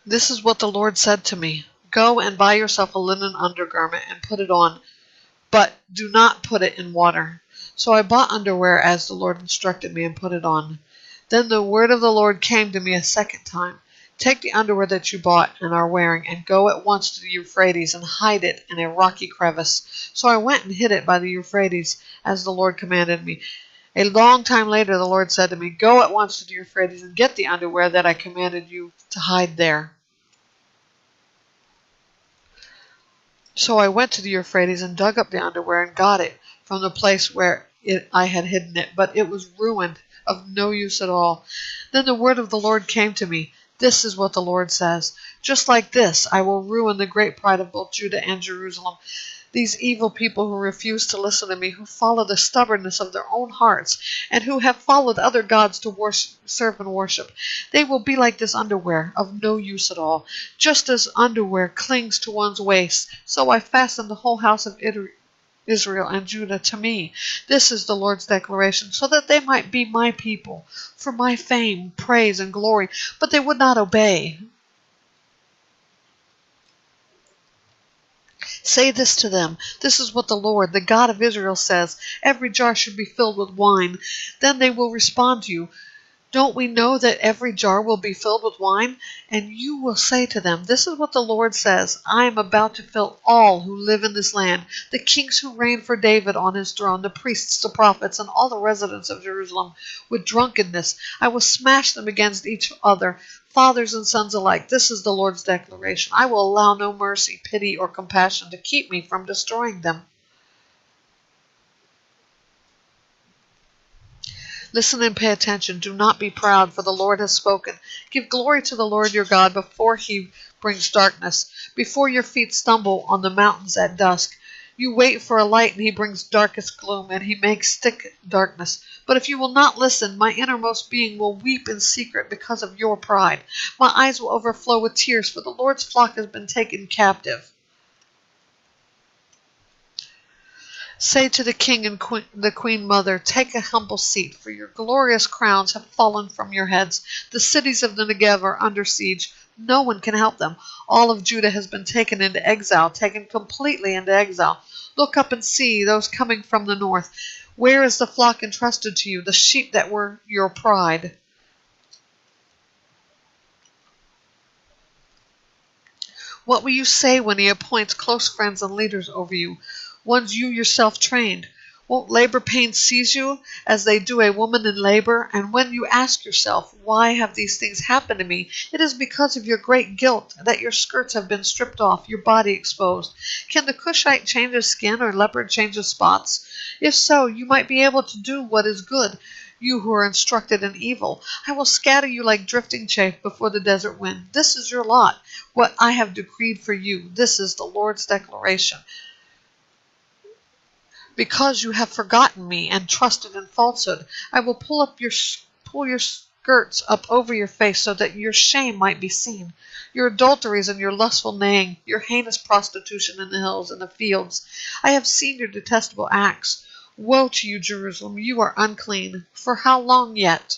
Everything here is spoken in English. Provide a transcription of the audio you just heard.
This is what the Lord said to me. Go and buy yourself a linen undergarment and put it on, but do not put it in water. So I bought underwear as the Lord instructed me and put it on. Then the word of the Lord came to me a second time. Take the underwear that you bought and are wearing and go at once to the Euphrates and hide it in a rocky crevice. So I went and hid it by the Euphrates as the Lord commanded me. A long time later the Lord said to me, Go at once to the Euphrates and get the underwear that I commanded you to hide there. So I went to the Euphrates and dug up the underwear and got it from the place where I had hidden it, but it was ruined, of no use at all. Then the word of the Lord came to me. This is what the Lord says. Just like this, I will ruin the great pride of both Judah and Jerusalem. These evil people who refuse to listen to me, who follow the stubbornness of their own hearts, and who have followed other gods to serve and worship. They will be like this underwear, of no use at all. Just as underwear clings to one's waist, so I fastened the whole house of Israel and Judah to me. This is the Lord's declaration, so that they might be my people, for my fame, praise, and glory. But they would not obey. Say this to them. This is what the Lord, the God of Israel, says. Every jar should be filled with wine. Then they will respond to you. Don't we know that every jar will be filled with wine? And you will say to them, This is what the Lord says. I am about to fill all who live in this land, the kings who reign for David on his throne, the priests, the prophets, and all the residents of Jerusalem, with drunkenness. I will smash them against each other, fathers and sons alike. This is the Lord's declaration. I will allow no mercy, pity, or compassion to keep me from destroying them. Listen and pay attention. Do not be proud, for the Lord has spoken. Give glory to the Lord your God before he brings darkness, before your feet stumble on the mountains at dusk. You wait for a light, and he brings darkest gloom, and he makes thick darkness. But if you will not listen, my innermost being will weep in secret because of your pride. My eyes will overflow with tears, for the Lord's flock has been taken captive. Say to the king and the queen mother, Take a humble seat, for your glorious crowns have fallen from your heads. The cities of the Negev are under siege. No one can help them. All of Judah has been taken into exile, taken completely into exile. Look up and see those coming from the north. Where is the flock entrusted to you, the sheep that were your pride? What will you say when he appoints close friends and leaders over you, ones you yourself trained? Won't labor pains seize you as they do a woman in labor? And when you ask yourself, why have these things happened to me? It is because of your great guilt that your skirts have been stripped off, your body exposed. Can the Cushite change his skin or leopard change his spots? If so, you might be able to do what is good, you who are instructed in evil. I will scatter you like drifting chaff before the desert wind. This is your lot, what I have decreed for you. This is the Lord's declaration. Because you have forgotten me and trusted in falsehood, I will pull your skirts up over your face so that your shame might be seen. Your adulteries and your lustful neighing, your heinous prostitution in the hills and the fields. I have seen your detestable acts. Woe to you, Jerusalem! You are unclean. For how long yet?